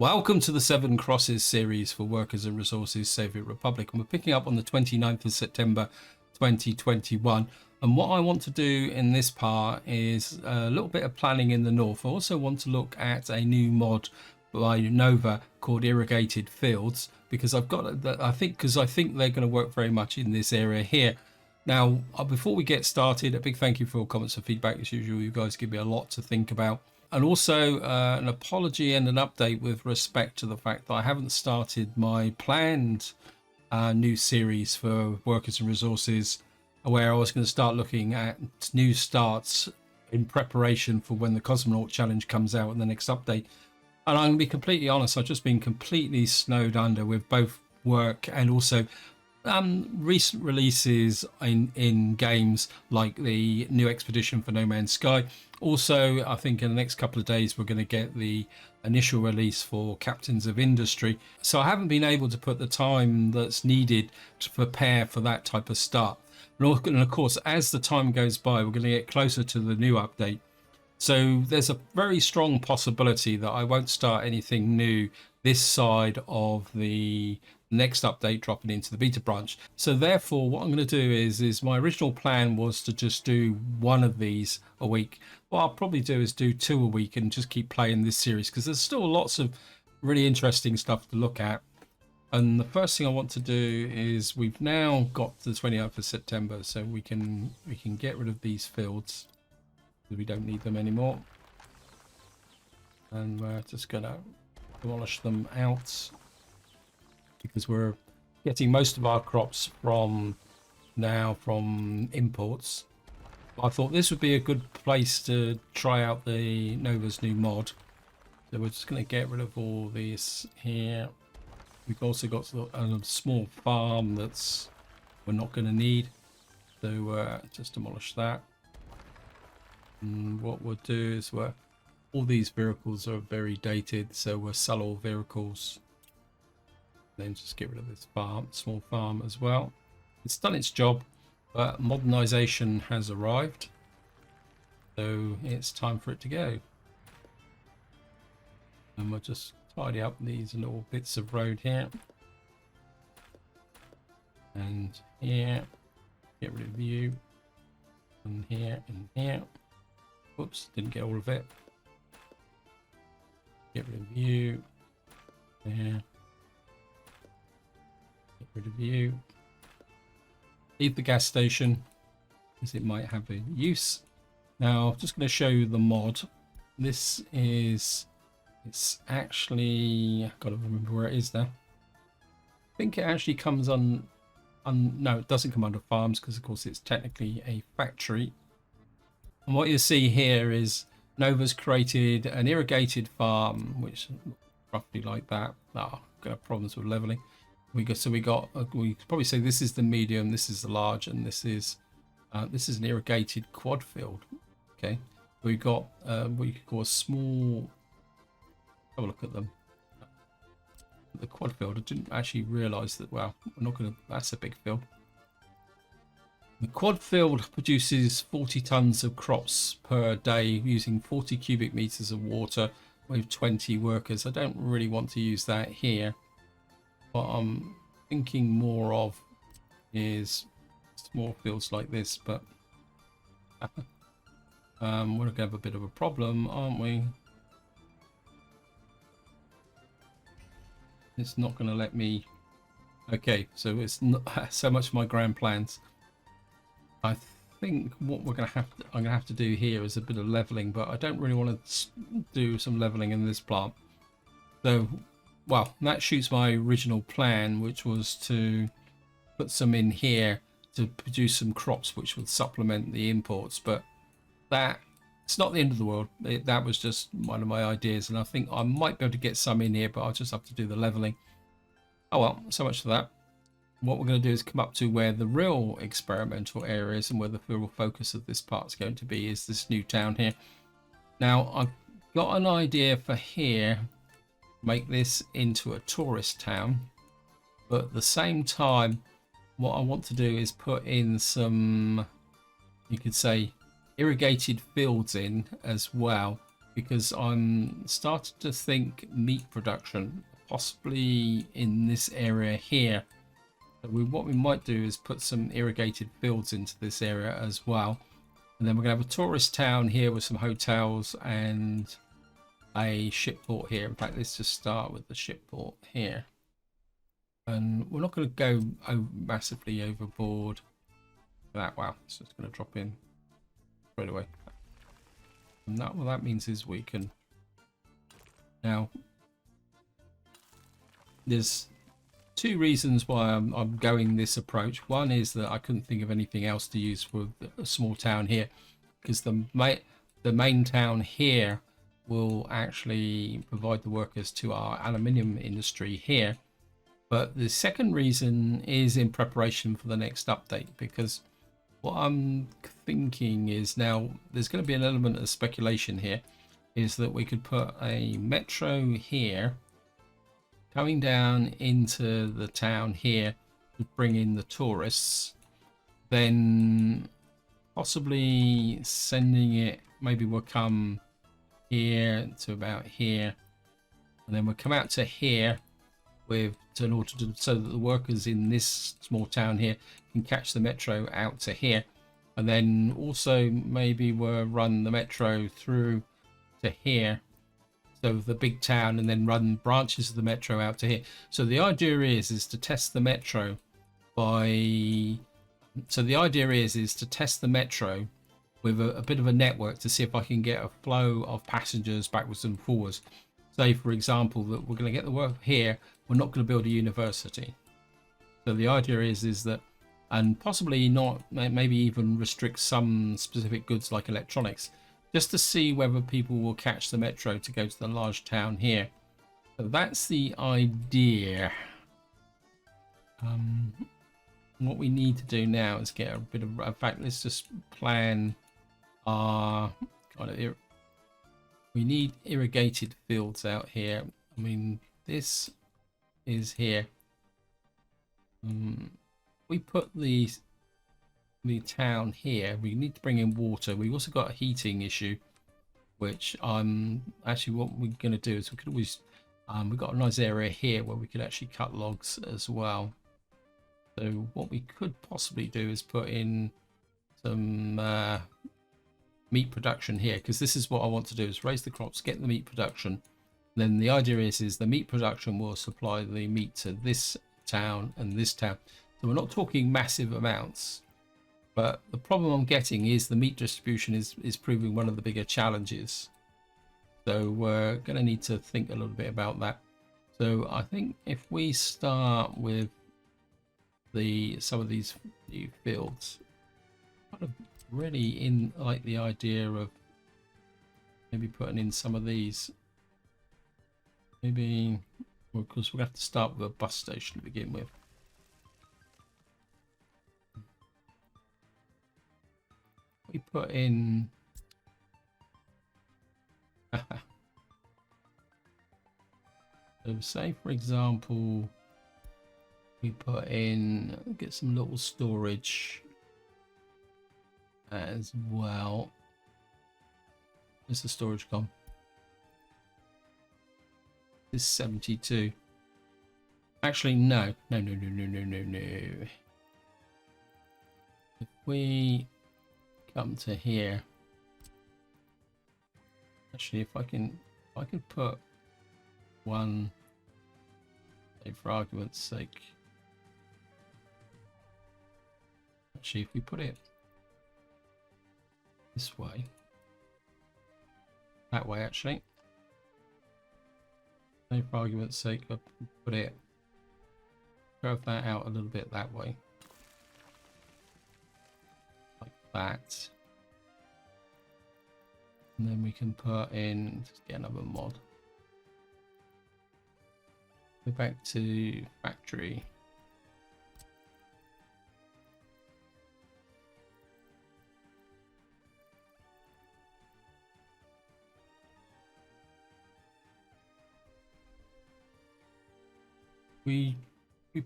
Welcome to the Seven Crosses series for Workers and Resources Soviet Republic, and we're picking up on the 29th of September 2021. And what I want to do in this part is a little bit of planning in the north. I also want to look at a new mod by Novu called Irrigated Fields, because I've got that. I think they're going to work very much in this area here. Now, before we get started, a big thank you for all comments and feedback. As usual, you guys give me a lot to think about. And also an apology and an update with respect to the fact that I haven't started my planned new series for Workers and Resources, where I was going to start looking at new starts in preparation for when the Cosmonaut Challenge comes out in the next update. And I'm going to be completely honest, I've just been completely snowed under with both work and also recent releases in games like the new Expedition for No Man's Sky. Also, I think in the next couple of days we're going to get the initial release for Captains of Industry. So I haven't been able to put the time that's needed to prepare for that type of start. And of course, as the time goes by, we're going to get closer to the new update. So there's a very strong possibility that I won't start anything new this side of the next update dropping into the beta branch. So therefore, what I'm going to do is my original plan was to just do one of these a week. What I'll probably do is do two a week and just keep playing this series, because there's still lots of really interesting stuff to look at. And the first thing I want to do is we've now got to the 29th of September, so we can get rid of these fields because we don't need them anymore. And we're just gonna demolish them out, because we're getting most of our crops from imports. I thought this would be a good place to try out the Novu's new mod. So we're just going to get rid of all this here. We've also got a small farm that's we're not going to need, so just demolish that. And what we'll do is all these vehicles are very dated, so we'll sell all vehicles. Then just get rid of this small farm as well. It's done its job, but modernization has arrived, so it's time for it to go. And we'll just tidy up these little bits of road here and here. Get rid of you, and here and here. Whoops, didn't get all of it. Get rid of you there. Get rid of you. Leave the gas station, because it might have a use. Now, I'm just going to show you the mod. This is, it's actually, I've got to remember where it is now. I think it actually comes on no, it doesn't come under farms, because of course it's technically a factory. And what you see here is Novu's created an irrigated farm, which roughly like that. Oh, got have problems with leveling. We could probably say this is the medium, this is the large, and this is an irrigated quad field. Okay, we've got what you could call a small. Have a look at them. The quad field. I didn't actually realise that. Well, we're not going to. That's a big field. The quad field produces 40 tons of crops per day using 40 cubic meters of water with 20 workers. I don't really want to use that here. What I'm thinking more of is small fields like this, but we're going to have a bit of a problem, aren't we? It's not going to let me. Okay, so it's not so much my grand plans. I think what I'm going to have to do here is a bit of leveling, but I don't really want to do some leveling in this plant. So, well, that shoots my original plan, which was to put some in here to produce some crops which would supplement the imports. But that, it's not the end of the world. That was just one of my ideas, and I think I might be able to get some in here, but I'll just have to do the leveling. Oh well, so much for that. What we're going to do is come up to where the real experimental area is, and where the real focus of this part is going to be is this new town here. Now, I've got an idea for here. Make this into a tourist town, but at the same time what I want to do is put in some, you could say, irrigated fields in as well, because I'm starting to think meat production, possibly in this area here. So what we might do is put some irrigated fields into this area as well. And then we're going to have a tourist town here with some hotels and a ship port here. In fact, let's just start with the ship port here. And we're not going to go massively overboard. That wow, it's just going to drop in straight away. And that what that means is we can now. There's two reasons why I'm going this approach. One is that I couldn't think of anything else to use for a small town here, because the main town here will actually provide the workers to our aluminium industry here. But the second reason is in preparation for the next update, because what I'm thinking is now there's going to be an element of speculation here, is that we could put a metro here coming down into the town here to bring in the tourists, then possibly sending it, maybe we'll come here to about here, and then we'll come out to here with in order to, so that the workers in this small town here can catch the metro out to here, and then also maybe we'll run the metro through to here, so the big town, and then run branches of the metro out to here. So the idea is to test the metro by, so the idea is to test the metro with a bit of a network to see if I can get a flow of passengers backwards and forwards. Say for example that we're going to get the work here, we're not going to build a university. So the idea is that, and possibly not, maybe even restrict some specific goods like electronics, just to see whether people will catch the metro to go to the large town here. So that's the idea. What we need to do now is get a bit of, in fact, let's just plan our kind of, we need irrigated fields out here. I mean, this is here. We put the town here. We need to bring in water. We've also got a heating issue, which actually what we're going to do is we could always we've got a nice area here where we could actually cut logs as well. So what we could possibly do is put in some meat production here, because this is what I want to do, is raise the crops, get the meat production. Then the idea is the meat production will supply the meat to this town and this town. So we're not talking massive amounts, but the problem I'm getting is the meat distribution is proving one of the bigger challenges. So we're going to need to think a little bit about that. So I think if we start with some of these new fields, kind of really in like the idea of maybe putting in some of these, maybe, well, of course we'll have to start with a bus station to begin with. We put in so say for example we put in, get some little storage as well. Where's the storage gone? This is 72. Actually no. If we come to here, actually if I can put one, say for argument's sake, actually if we put it this way, that way actually, say for argument's sake I put it, curve that out a little bit that way, like that, and then we can put in, just get another mod, go back to factory, we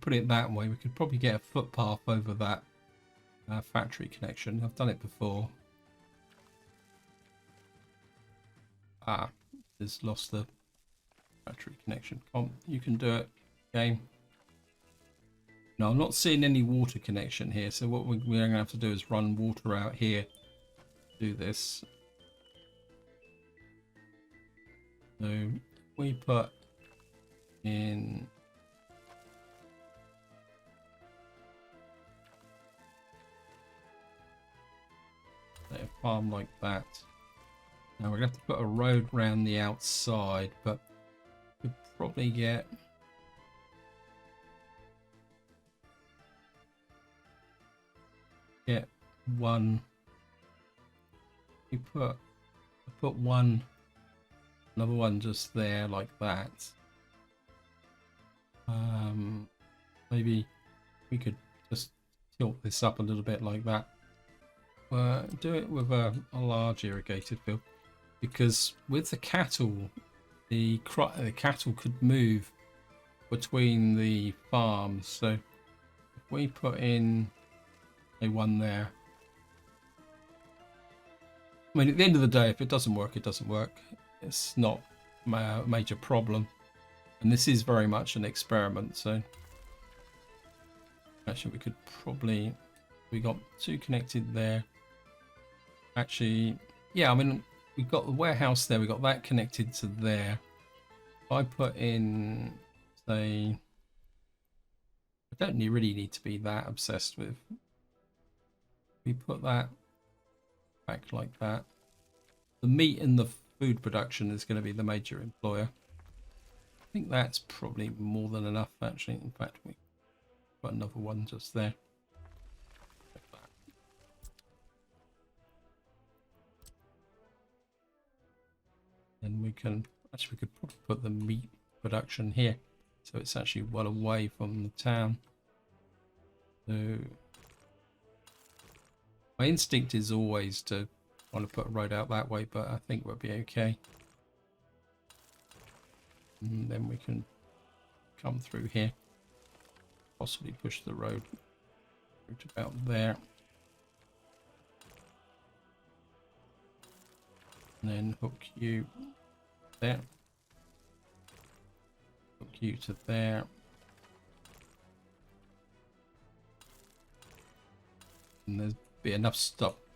put it that way, we could probably get a footpath over that factory connection. I've done it before. Ah, it's lost the battery connection. You can do it, game. No, I'm not seeing any water connection here. So what we're going to have to do is run water out here. Do this. So we put in a farm like that. Now we're going to have to put a road around the outside, but we'd probably get one. We put one, another one just there like that. Maybe we could just tilt this up a little bit like that. Do it with a large irrigated field, because with the cattle, the cattle could move between the farms. So if we put in a one there, I mean, at the end of the day, if it doesn't work, it doesn't work. It's not a major problem, and this is very much an experiment. So actually, we could probably, we got two connected there. Actually, yeah, I mean, we've got the warehouse there. We got that connected to there. If I put in, say, I don't really need to be that obsessed with. We put that back like that. The meat and the food production is going to be the major employer. I think that's probably more than enough, actually. In fact, we put another one just there. Then we can actually, we could probably put the meat production here, so it's actually well away from the town. So my instinct is always to want to put a road out that way, but I think we'll be okay. And then we can come through here, possibly push the road to about there, and then hook you there, hook you to there, and there's be enough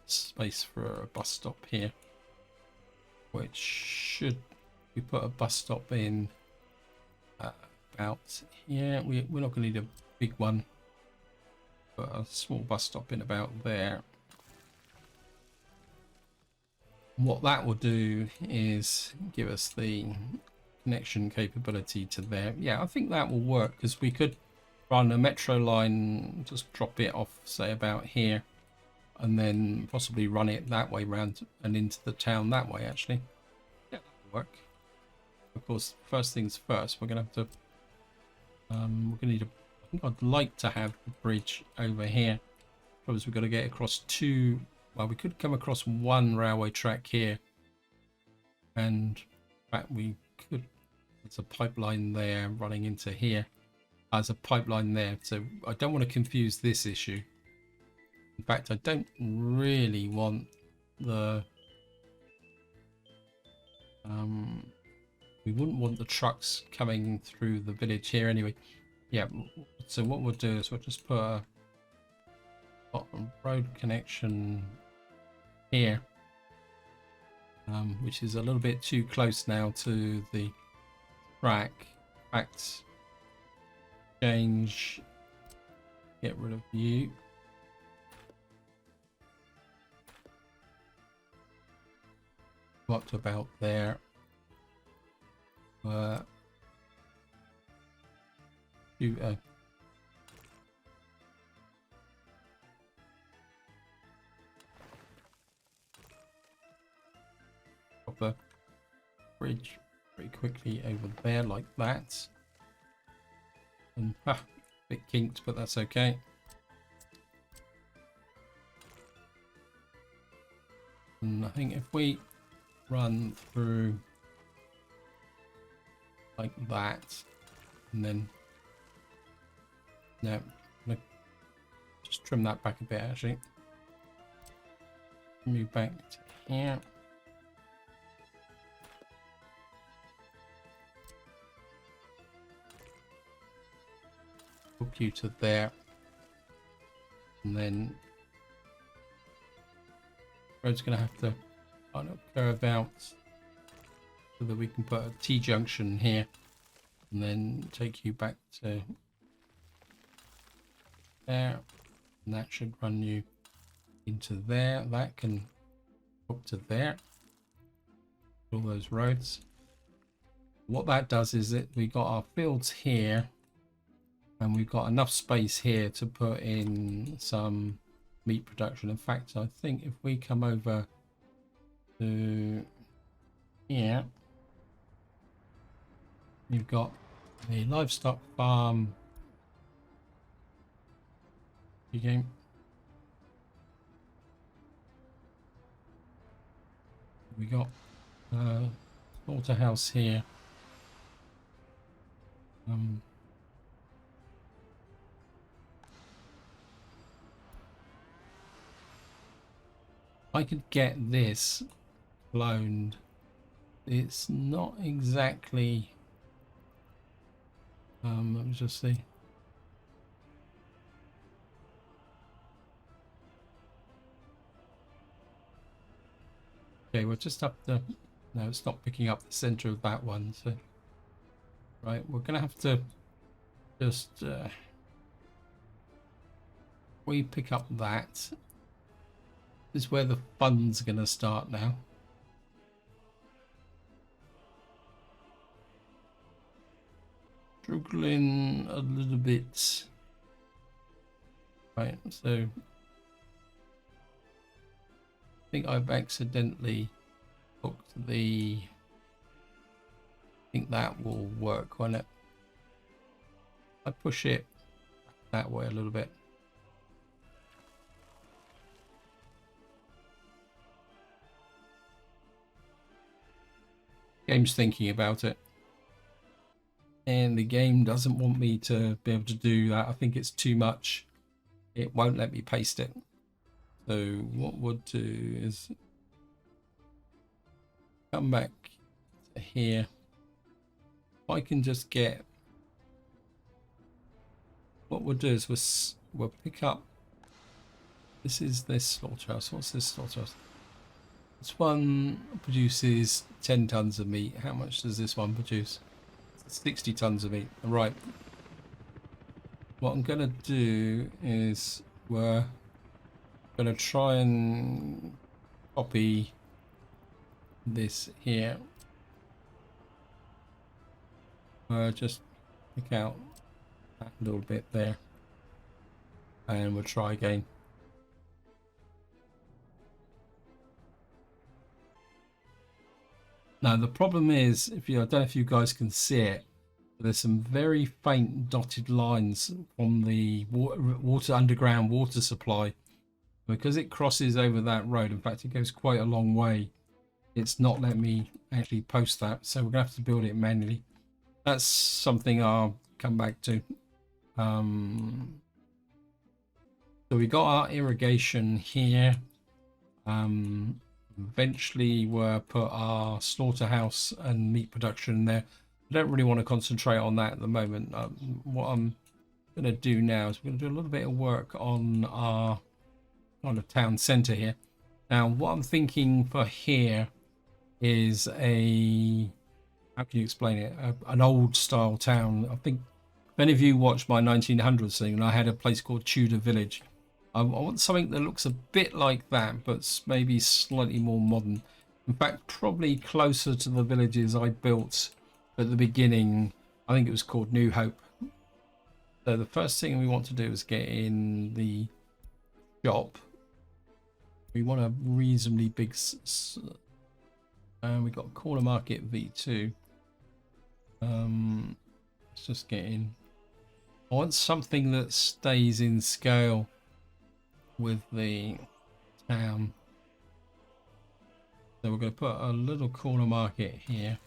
space for a bus stop here, which should, we put a bus stop in about here. We're not going to need a big one, but a small bus stop in about there. What that will do is give us the connection capability to there. Yeah, I think that will work, because we could run a metro line, just drop it off, say about here, and then possibly run it that way round and into the town that way. Actually, yeah, that'll work. Of course, first things first, we're gonna have to we're gonna need a, I think I'd like to have a bridge over here, because we've got to get across two. Well, we could come across one railway track here, and in fact we could, there's a pipeline there running into here. There's a pipeline there, so I don't want to confuse this issue. In fact, I don't really want the we wouldn't want the trucks coming through the village here anyway. Yeah, so what we'll do is we'll just put a road connection here, which is a little bit too close now to the track. In fact, change, get rid of you. Up to about there. Pop a bridge very quickly over there like that. And bit kinked, but that's okay. And I think if we run through like that, and then no, I'm gonna just trim that back a bit actually. Move back to here. hook you to there, and then road's going to have to kind of curve out so that we can put a T-junction here and then take you back to there, and that should run you into there. That can hook to there, all those roads. What that does is that we got our fields here and we've got enough space here to put in some meat production. In fact, I think if we come over to here, you've got a livestock farm. Game. We got slaughterhouse here. I could get this cloned. It's not exactly. Let me just see. Okay, we're just up the. No, it's not picking up the center of that one. So, right, we're gonna have to just. We pick up that. This is where the fun's gonna start now. Struggling a little bit. Right, so I think I've accidentally hooked the. I think that will work, won't it? I push it that way a little bit. Game's thinking about it, and the game doesn't want me to be able to do that. I think it's too much. It won't let me paste it. So what we'll do is come back to here. If I can just get, what we'll do is we'll pick up. This is this slaughterhouse. What's this slaughterhouse? This one produces 10 tons of meat. How much does this one produce? 60 tons of meat. Right. What I'm going to do is we're going to try and copy this here. Just pick out that little bit there. And we'll try again. Now the problem is, I don't know if you guys can see it, but there's some very faint dotted lines from the underground water supply. Because it crosses over that road, in fact it goes quite a long way, it's not letting me actually post that, so we're gonna have to build it manually. That's something I'll come back to. So we got our irrigation here. Eventually we'll put our slaughterhouse and meat production there. I don't really want to concentrate on that at the moment. What I'm going to do now is we're going to do a little bit of work on our kind of town center here. Now what I'm thinking for here is a, how can you explain it, an old style town. I think if any of you watched my 1900s thing, I had a place called Tudor Village. I want something that looks a bit like that, but maybe slightly more modern. In fact, probably closer to the villages I built at the beginning. I think it was called New Hope. So the first thing we want to do is get in the shop. We want a reasonably big, and we got Corner Market V2. Let's just get in. I want something that stays in scale with the town. So we're going to put a little corner market here,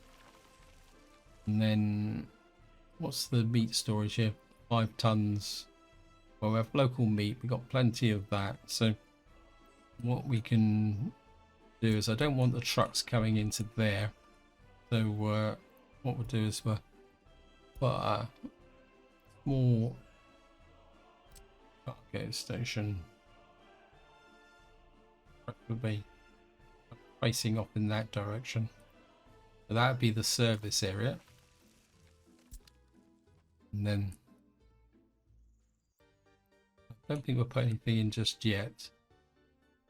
and then what's the meat storage here? 5 tons. Well, we have local meat, we've got plenty of that. So what we can do is, I don't want the trucks coming into there, so what we'll do is we'll put a small Okay, station would be facing off in that direction. So that would be the service area. And then I don't think we'll put anything in just yet.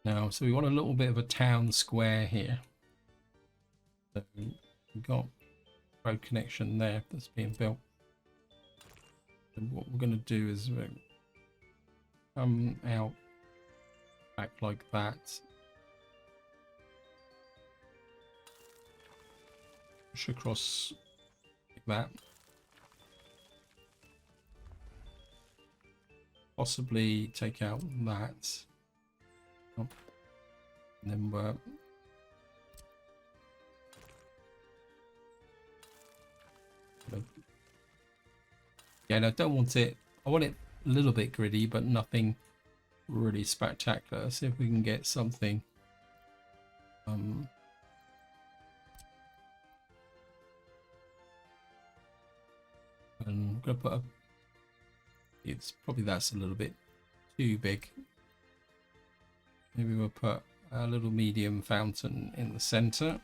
Now, so we want a little bit of a town square here. So we've got road connection there that's being built. And what we're going to do is come out back like that. Push across like that. Possibly take out that. And then we're again, I don't want it, I want it a little bit gritty, but nothing really spectacular. See if we can get something and I'm gonna put a, it's probably that's a little bit too big. Maybe we'll put a little medium fountain in the center.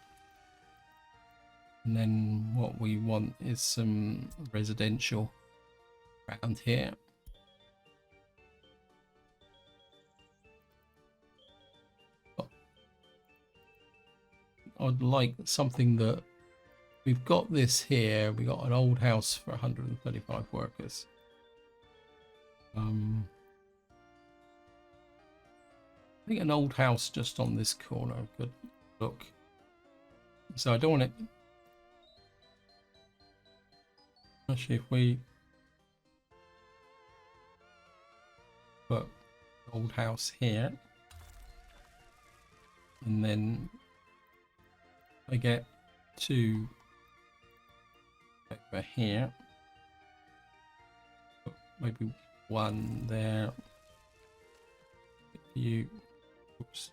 And then what we want is some residential around here. I'd like something that we've got this here. We got an old house for 135 workers. I think an old house just on this corner could look. So I don't want it. Actually, if we put old house here, and then I get two over here, maybe one there. You, oops.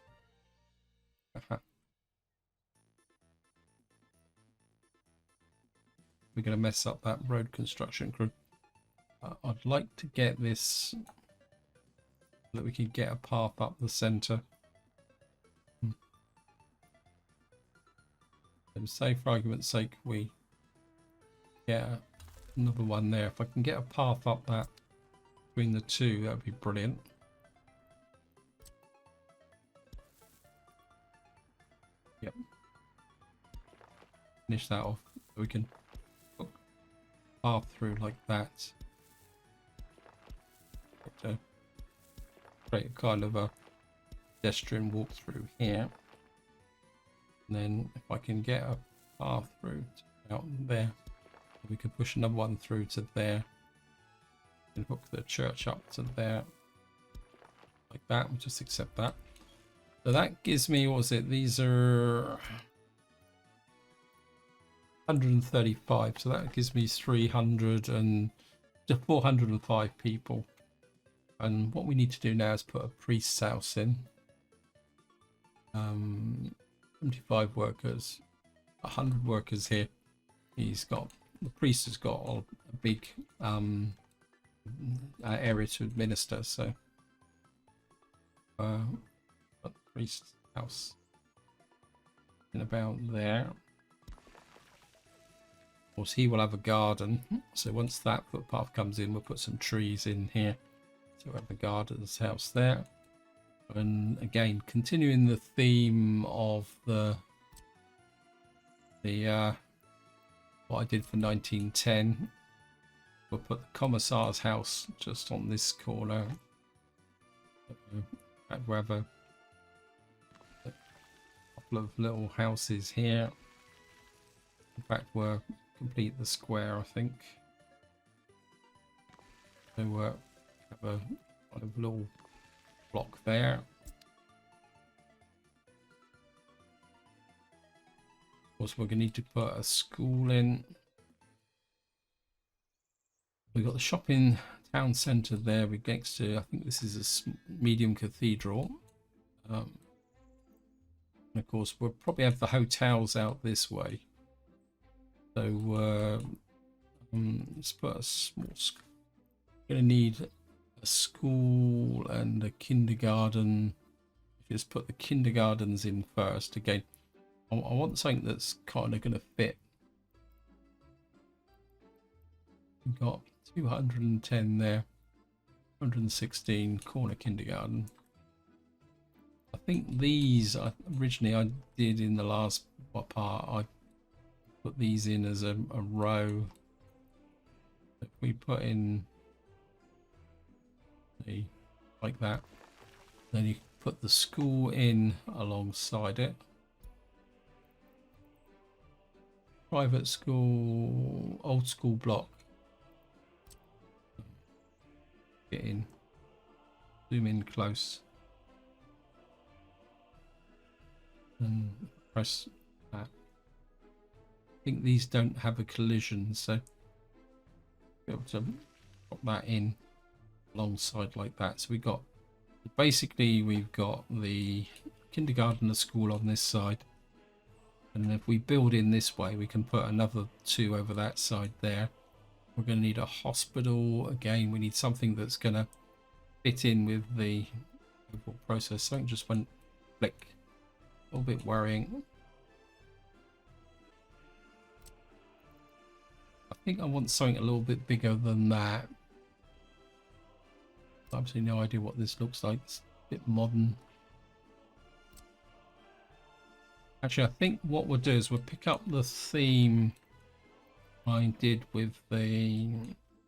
We're going to mess up that road construction crew. I'd like to get this so that we can get a path up the center. And say for argument's sake we get another one there. If I can get a path up that between the two, that would be brilliant. Yep. Finish that off so we can hook path through like that. To create a kind of a pedestrian walkthrough here. And then if I can get a path through to out there, we can push another one through to there and hook the church up to there like that. We'll just accept that. So that gives me, what was it? These are 135. So that gives me 300 and 405 people. And what we need to do now is put a priest's house in. 75 workers, 100 workers here. He's got, the priest has got a big area to administer, so the priest's house in about there. Of course, he will have a garden, so once that footpath comes in, we'll put some trees in here. So we'll have the garden's house there. And again, continuing the theme of the what I did for 1910, we'll put the commissar's house just on this corner. We'll have a couple of little houses here. In fact, we'll complete the square, I think. So we'll have a kind of little block there. Of course, we're going to need to put a school in. We've got the shopping town centre there. We're next to, I think this is a medium cathedral. And of course, we'll probably have the hotels out this way. So let's put a small. Going to need a school and a kindergarten. Just put the kindergartens in first. Again, I want something that's kind of going to fit. We've got 210 there, 116 corner kindergarten. I think these originally I did in the last part. I put these in as a row. If we put in like that, then you put the school in alongside it. Private school, old school block. Get in, zoom in close, and press that. I think these don't have a collision, so be able to pop that in alongside like that. So we've got the kindergarten and school on this side, and if we build in this way, we can put another two over that side there. We're going to need a hospital. Again, we need something that's going to fit in with the overall process. Something just went flick. A little bit worrying. I think I want something a little bit bigger than that. Absolutely no idea what this looks like. It's a bit modern. Actually, I think what we'll do is we'll pick up the theme I did with the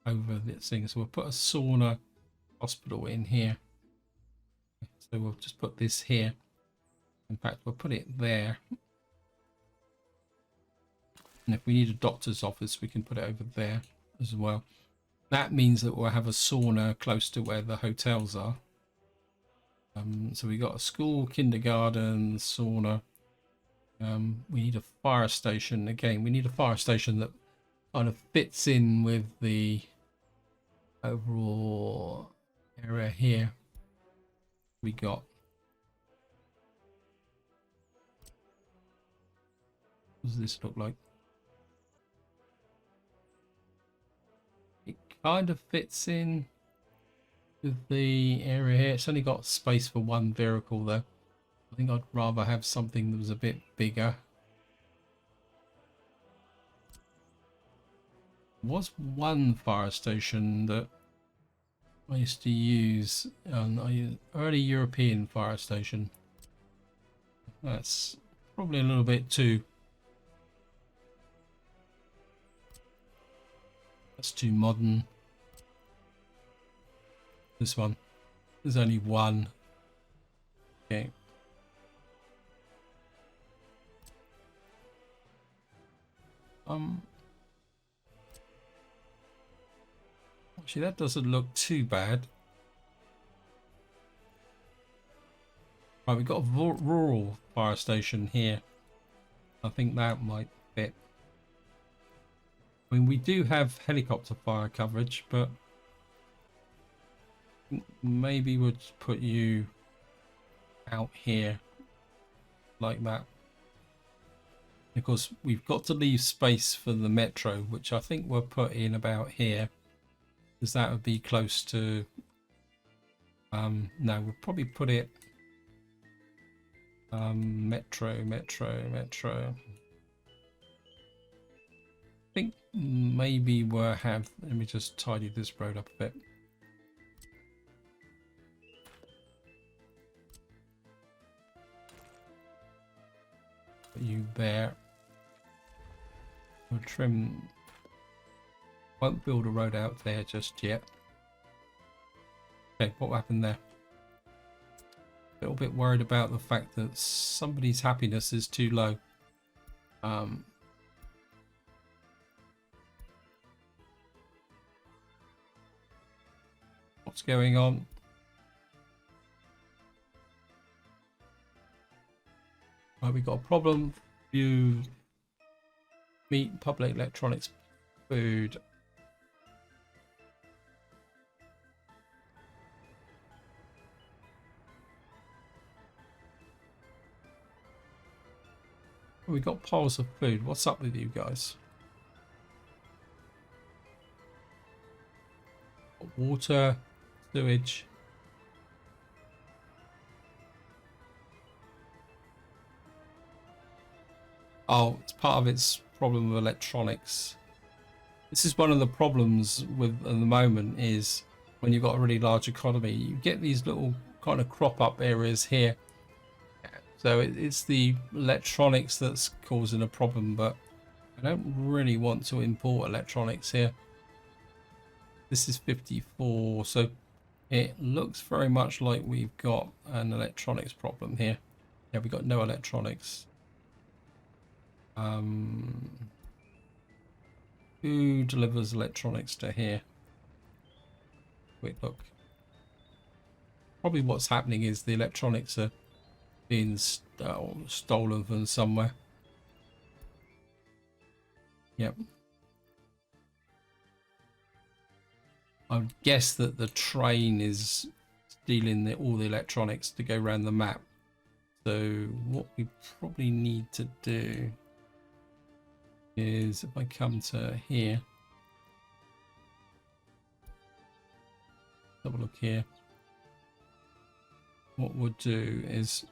over this thing. So we'll put a sauna hospital in here. So we'll just put this here. In fact, we'll put it there. And if we need a doctor's office, we can put it over there as well. That means that we'll have a sauna close to where the hotels are. So we got a school, kindergarten, sauna. We need a fire station. Again, we need a fire station that kind of fits in with the overall area here. We got what does this look like? It kind of fits in with the area here. It's only got space for one vehicle though. I think I'd rather have something that was a bit bigger. There was one fire station that I used to use, an early European fire station. That's probably a little bit too... That's too modern. This one. There's only one. Okay. Actually, that doesn't look too bad. Right, we've got a rural fire station here. I think that might fit. I mean, we do have helicopter fire coverage, but maybe we'll just put you out here like that. Of course, we've got to leave space for the metro, which I think we'll put in about here, because that would be close to... no, we'll probably put it... metro. I think maybe we'll have... Let me just tidy this road up a bit. Put you there. We'll trim... Won't build a road out there just yet. Okay, what happened there? A little bit worried about the fact that somebody's happiness is too low. What's going on? Right, we got a problem. You meat, public electronics, food. We got piles of food. What's up with you guys? Water, sewage. Oh, it's part of its problem with electronics. This is one of the problems with at the moment is when you've got a really large economy, you get these little kind of crop up areas here. So it's the electronics that's causing a problem, but I don't really want to import electronics here. This is 54, so it looks very much like we've got an electronics problem here. Yeah, we've got no electronics. Who delivers electronics to here? Wait, look. Probably what's happening is the electronics are being stolen from somewhere. Yep. I would guess that the train is stealing all the electronics to go around the map. So what we probably need to do is if I come to here, have a look here. What we'll do is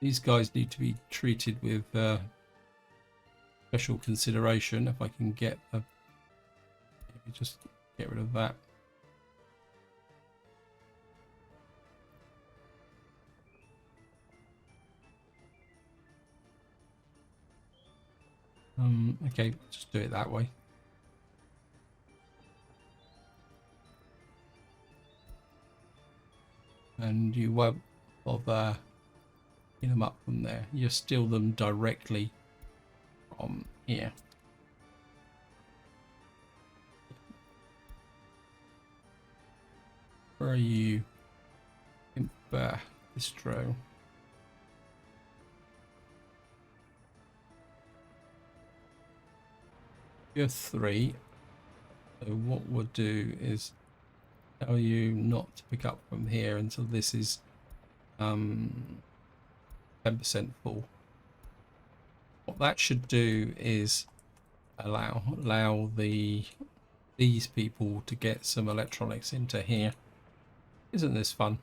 these guys need to be treated with special consideration. If I can get the, just get rid of that. Okay, just do it that way. And you won't bother picking them up from there. You steal them directly from here. Where are you? Distro. You're 3. So what we'll do is tell you not to pick up from here until this is 10% full. What that should do is allow these people to get some electronics into here. Isn't this fun?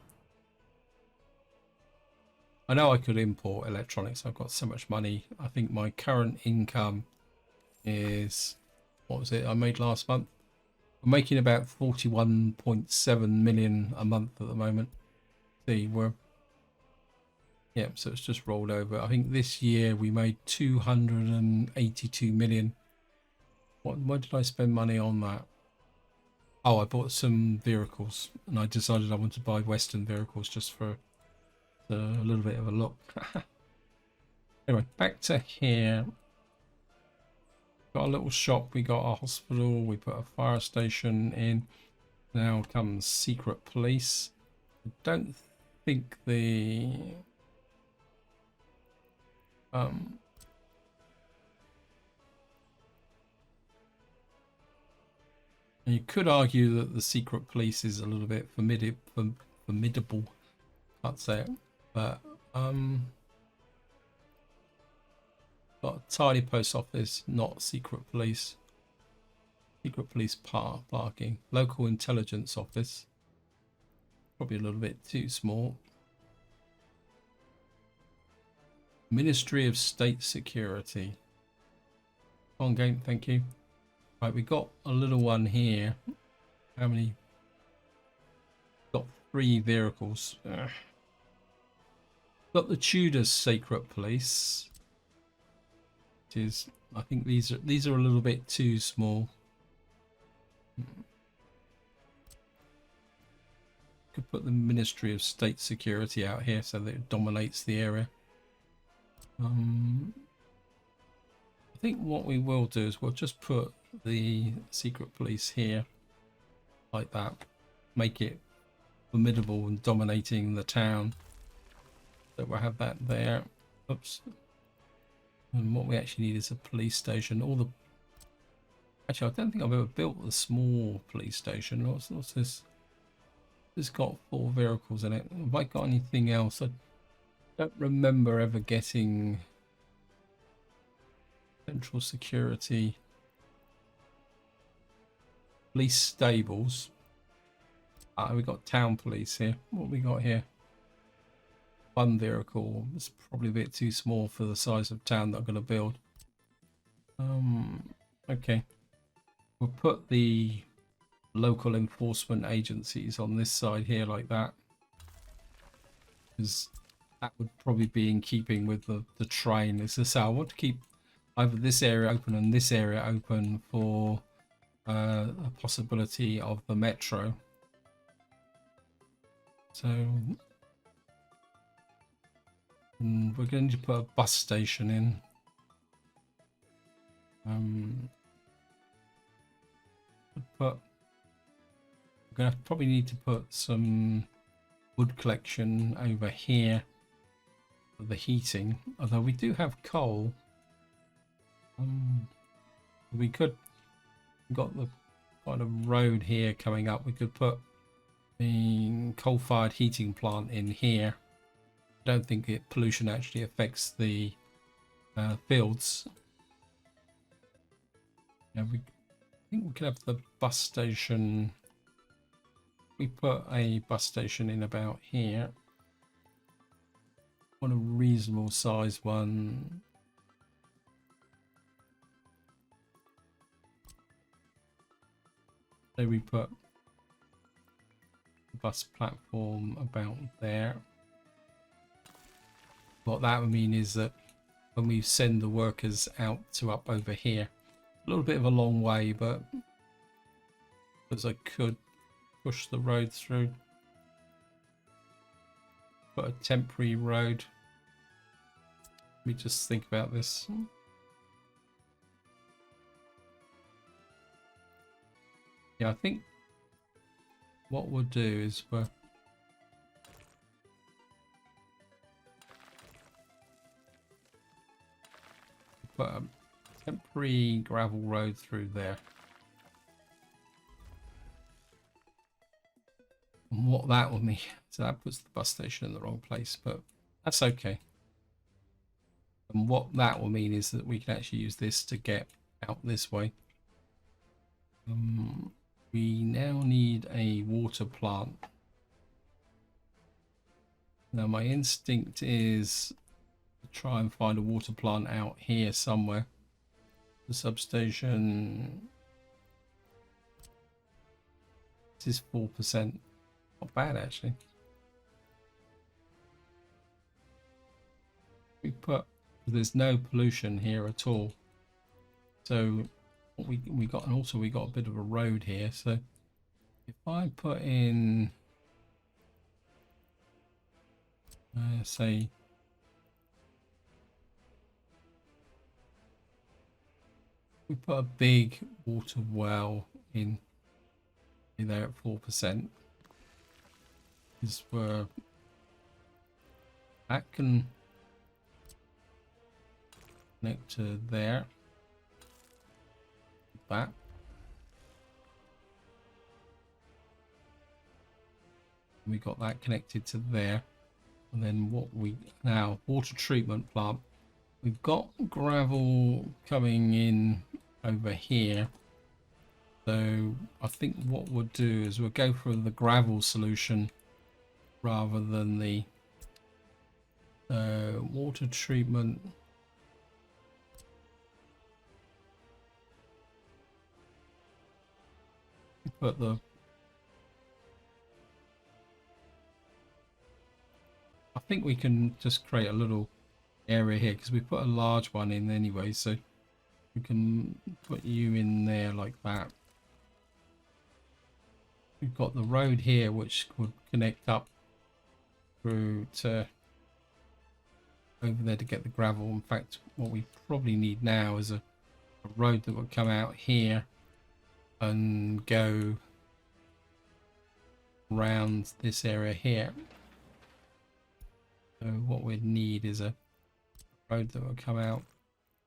I know I could import electronics. I've got so much money. I think my current income is, what was it I made last month? I'm making about 41.7 million a month at the moment. See, we're, yeah, so it's just rolled over. I think this year we made 282 million. Why did I spend money on that? Oh, I bought some vehicles and I decided I wanted to buy Western vehicles just for a little bit of a look. Anyway, back to here. Got a little shop, we got a hospital, we put a fire station in. Now comes secret police. I don't think the and you could argue that the secret police is a little bit formidable. Can't say it, but got a tiny post office, not secret police. Secret police parking. Local intelligence office. Probably a little bit too small. Ministry of State Security. On game, thank you. Right, we got a little one here. How many? Got 3 vehicles. Ugh. Got the Tudors Secret Police. Which is, I think these are a little bit too small. Could put the Ministry of State Security out here so that it dominates the area. I think what we will do is we'll just put the secret police here like that, make it formidable and dominating the town. So we'll have that there. Oops. And what we actually need is a police station. Actually, I don't think I've ever built a small police station. What's this? It's got 4 vehicles in it. Have I got anything else? I don't remember ever getting Central security. Police stables. We got town police here. What we got here? One vehicle. It's probably a bit too small for the size of town that I'm going to build. Okay. We'll put the local enforcement agencies on this side here like that, because that would probably be in keeping with the train. As I say, I want to keep either this area open and this area open for a possibility of the metro. So we're going to put a bus station in. We're going to probably need to put some wood collection over here for the heating, although we do have coal. We could, got the kind of road here coming up, we could put the coal-fired heating plant in here. I don't think pollution actually affects the fields. Yeah, I think we could have the bus station. We put a bus station in about here. Want a reasonable size one. So we put the bus platform about there. What that would mean is that when we send the workers out to up over here, a little bit of a long way, but as I could push the road through, put a temporary road. Let me just think about this. Yeah, I think what we'll do is we'll put a temporary gravel road through there. And what that will mean, so that puts the bus station in the wrong place, but that's okay. And what that will mean is that we can actually use this to get out this way. We now need a water plant. Now my instinct is to try and find a water plant out here somewhere. The substation. This is 4%. Not bad actually. We put, there's no pollution here at all. So we got, and also we got a bit of a road here. So if I put in, say, we put a big water well in there at 4%. Is where that can connect to there. That. We got that connected to there. And then what we now, water treatment plant. We've got gravel coming in over here. So I think what we'll do is we'll go for the gravel solution rather than the water treatment. But I think we can just create a little area here because we put a large one in anyway, so we can put you in there like that. We've got the road here which would connect up through to over there to get the gravel. In fact, what we probably need now is a road that would come out here and go around this area here. So what we'd need is a road that will come out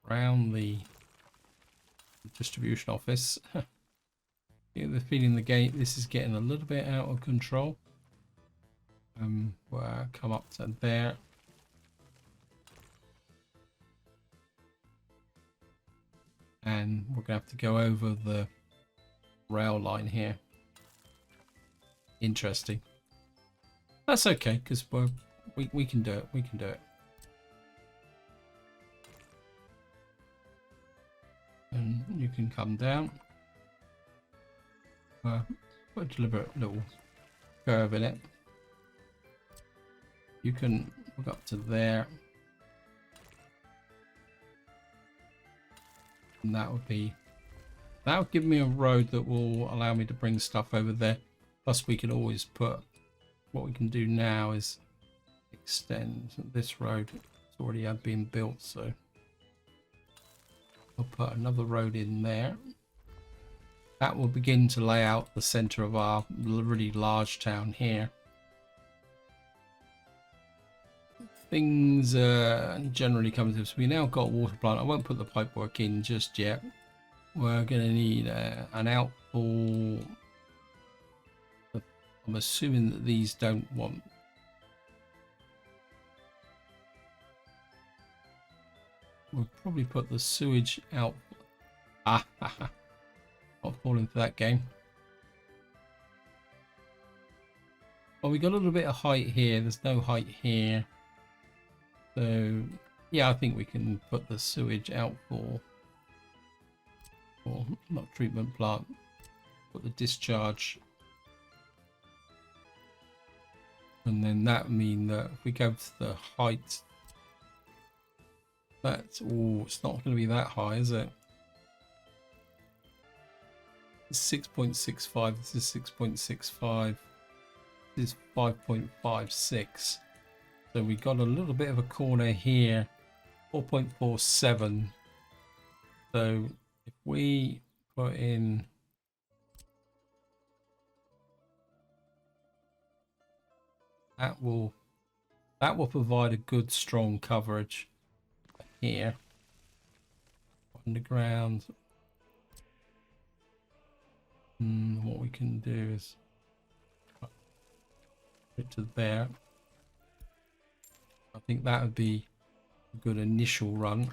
around the distribution office. Get the feeling the gate, this is getting a little bit out of control. Where I come up to there. and we're gonna have to go over the rail line here. Interesting. That's okay, because we can do it. We can do it. And you can come down. Put a deliberate little curve in it. You can look up to there. And that would give me a road that will allow me to bring stuff over there. Plus we can always put, what we can do now is extend this road. It's already been built, so I'll put another road in there. That will begin to lay out the center of our really large town here. Things generally come to this. We now got a water plant. I won't put the pipework in just yet. We're going to need an outfall. I'm assuming that these don't want. We'll probably put the sewage out. Not falling for that game. Well, we got a little bit of height here. There's no height here. So, yeah, I think we can put the sewage out for not treatment plant, put the discharge. And then that mean that if we go to the height, that's, oh, it's not going to be that high, is it? It's 6.65, this is 6.65, this is 5.56. So we got a little bit of a corner here, 4.47. So if we put in that will provide a good strong coverage here. Underground. What we can do is put it to there. I think that would be a good initial run.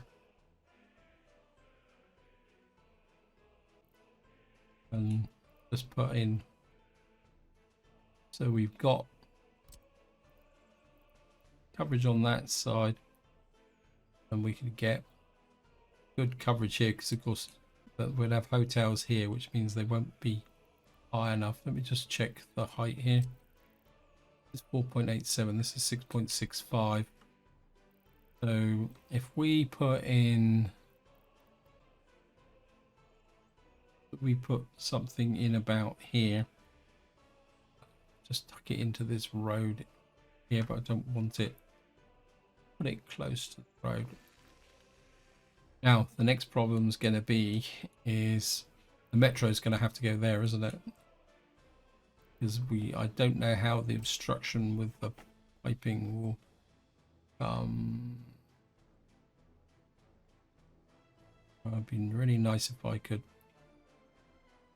And just put in, so we've got coverage on that side, and we can get good coverage here because of course we'll have hotels here, which means they won't be high enough. Let me just check the height here. This is 4.87, this is 6.65. So if we put in, we put something in about here, just tuck it into this road here, but I don't want it, put it close to the road. Now the next problem is going to be is the metro is going to have to go there, isn't it? Because I don't know how the obstruction with the piping will it'd be really nice if I could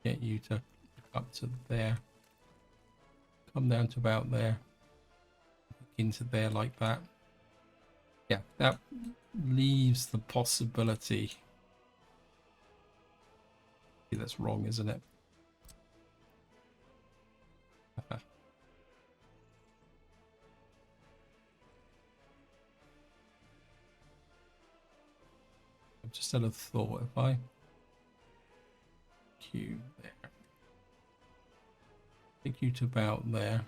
get you to up to there, come down to about there, into there like that. Yeah, that leaves the possibility. That's wrong, isn't it? I've just had a thought. If I Q there, take you to about there,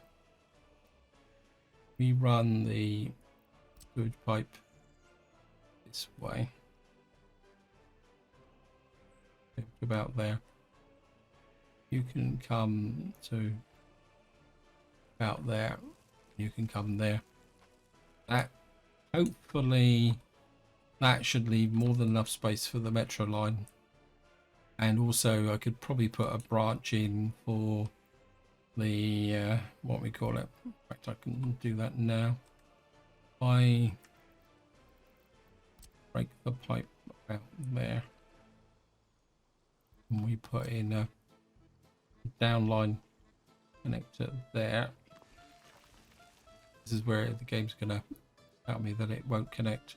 we run the sewage pipe this way to about there. You can come to about there. You can come there. That hopefully that should leave more than enough space for the metro line. And also I could probably put a branch in for the what we call it. In fact, I can do that now. I break the pipe out there, and we put in a downline connector there. This is where the game's gonna tell me that it won't connect.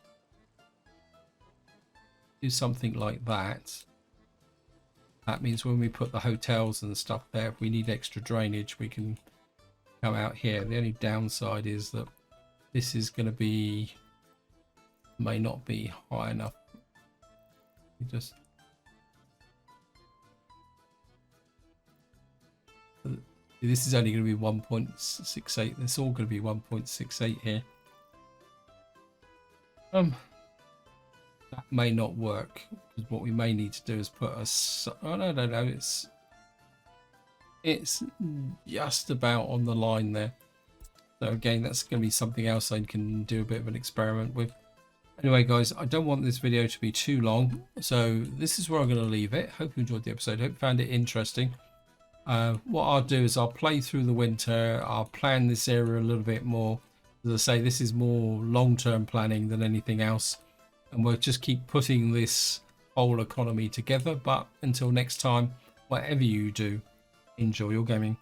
Do something like that. That means when we put the hotels and stuff there, if we need extra drainage, we can come out here. The only downside is that this is going to be, may not be high enough. You just, this is only going to be 1.68. It's all going to be 1.68 here. That may not work, because what we may need to do is put a, oh no, it's just about on the line there. So again, that's going to be something else I can do a bit of an experiment with. Anyway, guys, I don't want this video to be too long, so this is where I'm going to leave it. Hope you enjoyed the episode. Hope you found it interesting. What I'll do is I'll play through the winter. I'll plan this area a little bit more. As I say, this is more long-term planning than anything else. And we'll just keep putting this whole economy together. But until next time, whatever you do, enjoy your gaming.